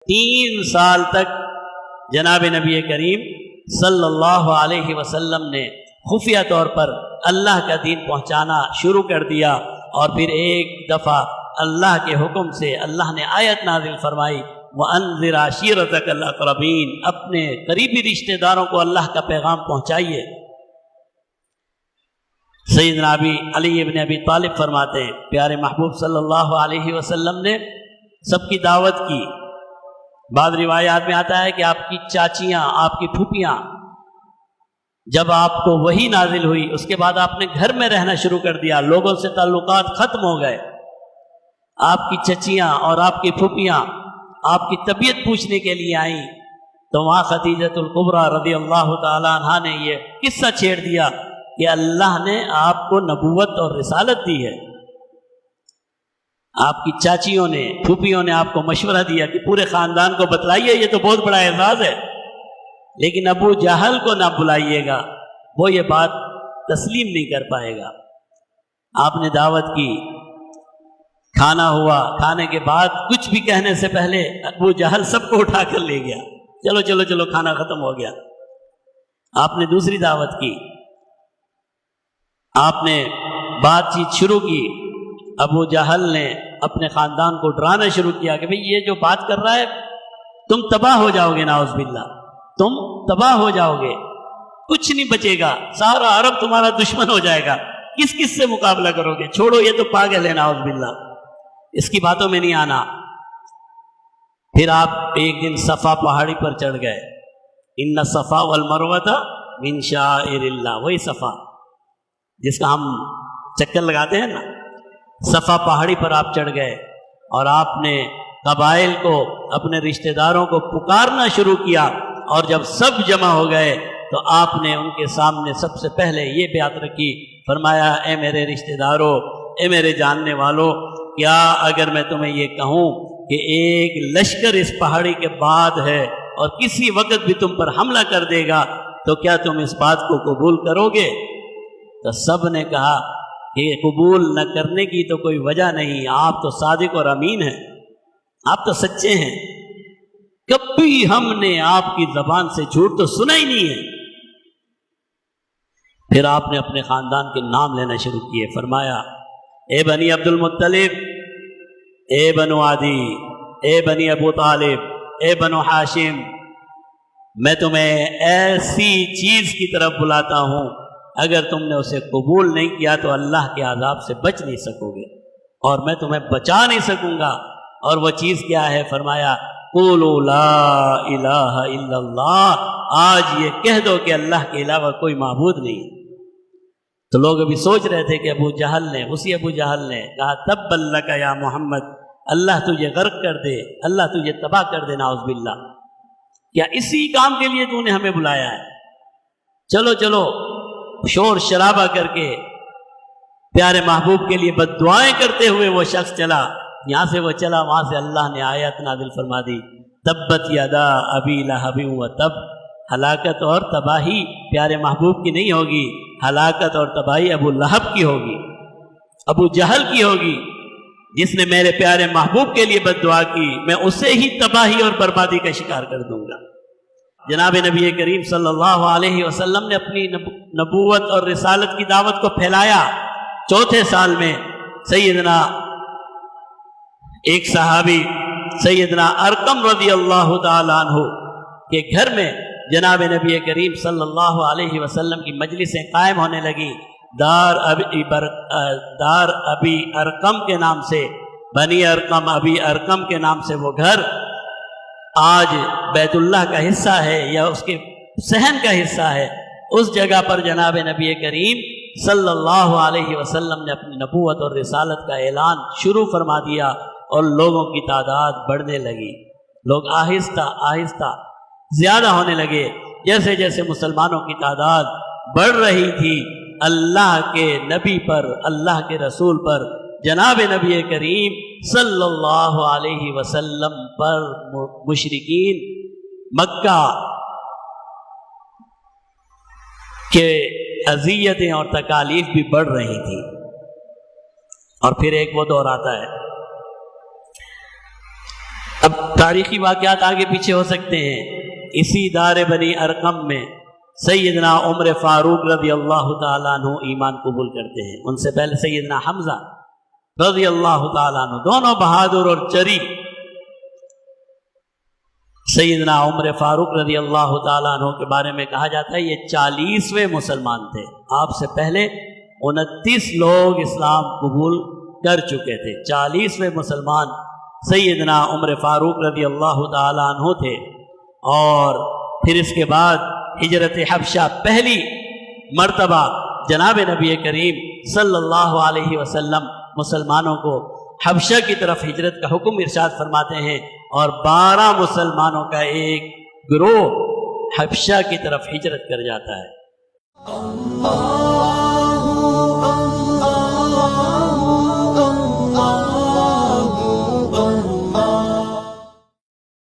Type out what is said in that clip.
3 سال تک جناب نبی کریم صلی اللہ علیہ وسلم نے خفیہ طور پر اللہ کا دین پہنچانا شروع کر دیا، اور پھر ایک دفعہ اللہ کے حکم سے اللہ نے آیت نازل فرمائی وَأَنذِرْ عَشِيرَتَكَ الْأَقْرَبِينَ، اپنے قریبی رشتہ داروں کو اللہ کا پیغام پہنچائیے۔ سیدنا علی ابن ابی طالب فرماتے ہیں پیارے محبوب صلی اللہ علیہ وسلم نے سب کی دعوت کی۔ بعض روایات میں آتا ہے کہ آپ کی چاچیاں، آپ کی پھوپھیاں، جب آپ کو وحی نازل ہوئی اس کے بعد آپ نے گھر میں رہنا شروع کر دیا، لوگوں سے تعلقات ختم ہو گئے۔ آپ کی چچیاں اور آپ کی پھوپھیاں آپ کی طبیعت پوچھنے کے لیے آئیں، تو وہاں خدیجۃ الکبریٰ رضی اللہ تعالی عنہا نے یہ قصہ چھیڑ دیا کہ اللہ نے آپ کو نبوت اور رسالت دی ہے۔ آپ کی چاچیوں نے، پھوپھیوں نے آپ کو مشورہ دیا کہ پورے خاندان کو بتلائیے، یہ تو بہت بڑا اعزاز ہے، لیکن ابو جہل کو نہ بلائیے گا، وہ یہ بات تسلیم نہیں کر پائے گا۔ آپ نے دعوت کی، کھانا ہوا، کھانے کے بعد کچھ بھی کہنے سے پہلے ابو جہل سب کو اٹھا کر لے گیا، چلو چلو چلو کھانا ختم ہو گیا۔ آپ نے دوسری دعوت کی، آپ نے بات چیت شروع کی، ابو جہل نے اپنے خاندان کو ڈرانا شروع کیا کہ بھئی یہ جو بات کر رہا ہے تم تباہ ہو جاؤ گے، نعوذ باللہ تم تباہ ہو جاؤ گے، کچھ نہیں بچے گا، سارا عرب تمہارا دشمن ہو جائے گا، کس کس سے مقابلہ کرو گے، چھوڑو یہ تو پاگل ہے، نعوذ باللہ اس کی باتوں میں نہیں آنا۔ پھر آپ ایک دن صفا پہاڑی پر چڑھ گئے، ان الصفا والمروۃ من شعائر اللہ، وہی صفا جس کا ہم چکر لگاتے ہیں نا، صفا پہاڑی پر آپ چڑھ گئے اور آپ نے قبائل کو، اپنے رشتہ داروں کو پکارنا شروع کیا، اور جب سب جمع ہو گئے تو آپ نے ان کے سامنے سب سے پہلے یہ بیعت رکھی، فرمایا اے میرے رشتہ داروں، اے میرے جاننے والوں، کیا اگر میں تمہیں یہ کہوں کہ ایک لشکر اس پہاڑی کے بعد ہے اور کسی وقت بھی تم پر حملہ کر دے گا تو کیا تم اس بات کو قبول کرو گے؟ تو سب نے کہا کہ قبول نہ کرنے کی تو کوئی وجہ نہیں، آپ تو صادق اور امین ہیں، آپ تو سچے ہیں، کبھی ہم نے آپ کی زبان سے جھوٹ تو سنا ہی نہیں ہے۔ پھر آپ نے اپنے خاندان کے نام لینا شروع کیے، فرمایا اے بنی عبد المطلب، اے بنو عدی، اے بنی ابو طالب، اے بنو ہاشم، میں تمہیں ایسی چیز کی طرف بلاتا ہوں اگر تم نے اسے قبول نہیں کیا تو اللہ کے عذاب سے بچ نہیں سکو گے اور میں تمہیں بچا نہیں سکوں گا۔ اور وہ چیز کیا ہے؟ فرمایا قولوا لا الہ الا اللہ، آج یہ کہہ دو کہ اللہ کے علاوہ کوئی معبود نہیں۔ تو لوگ ابھی سوچ رہے تھے کہ ابو جہل نے کہا تبا لک یا محمد، اللہ تجھے غرق کر دے، اللہ تجھے تباہ کر دے، نعوذ باللہ، کیا اسی کام کے لیے تو نے ہمیں بلایا ہے؟ چلو چلو، شور شرابہ کر کے پیارے محبوب کے لیے بد دعائیں کرتے ہوئے وہ شخص چلا، یہاں سے وہ چلا، وہاں سے اللہ نے آیت نازل فرما دی تبت یدا ابی لہب وتب، ہلاکت اور تباہی پیارے محبوب کی نہیں ہوگی، ہلاکت اور تباہی ابو لہب کی ہوگی، ابو جہل کی ہوگی، جس نے میرے پیارے محبوب کے لیے بد دعا کی، میں اسے ہی تباہی اور بربادی کا شکار کر دوں گا۔ جناب نبی کریم صلی اللہ علیہ وسلم نے اپنی نبوت اور رسالت کی دعوت کو پھیلایا۔ 4 سال میں سیدنا ایک صحابی سیدنا ارقم رضی اللہ تعالیٰ عنہ کے گھر میں جناب نبی کریم صلی اللہ علیہ وسلم کی مجلسیں قائم ہونے لگی، دار ابی ارقم کے نام سے، بنی ارقم ابی ارقم کے نام سے وہ گھر آج بیت اللہ کا حصہ ہے یا اس کے صحن کا حصہ ہے۔ اس جگہ پر جناب نبی کریم صلی اللہ علیہ وسلم نے اپنی نبوت اور رسالت کا اعلان شروع فرما دیا اور لوگوں کی تعداد بڑھنے لگی، لوگ آہستہ آہستہ زیادہ ہونے لگے۔ جیسے جیسے مسلمانوں کی تعداد بڑھ رہی تھی، اللہ کے نبی پر، اللہ کے رسول پر، جناب نبی کریم صلی اللہ علیہ وسلم پر مشرکین مکہ کے اذیتیں اور تکالیف بھی بڑھ رہی تھی۔ اور پھر ایک وہ دور آتا ہے، اب تاریخی واقعات آگے پیچھے ہو سکتے ہیں۔ اسی دار بنی ارقم میں سیدنا عمر فاروق رضی اللہ تعالیٰ عنہ ایمان قبول کرتے ہیں۔ ان سے پہلے سیدنا حمزہ رضی اللہ تعالیٰ عنہ، دونوں بہادر اور جری۔ سیدنا عمر فاروق رضی اللہ تعالیٰ عنہ کے بارے میں کہا جاتا ہے یہ 40ویں مسلمان تھے۔ آپ سے پہلے 29 لوگ اسلام قبول کر چکے تھے، 40ویں مسلمان سیدنا عمر فاروق رضی اللہ تعالیٰ عنہ تھے۔ اور پھر اس کے بعد ہجرت حبشہ، پہلی مرتبہ جناب نبی کریم صلی اللہ علیہ وسلم مسلمانوں کو حبشہ کی طرف ہجرت کا حکم ارشاد فرماتے ہیں، اور 12 مسلمانوں کا ایک گروہ حبشہ کی طرف ہجرت کر جاتا ہے۔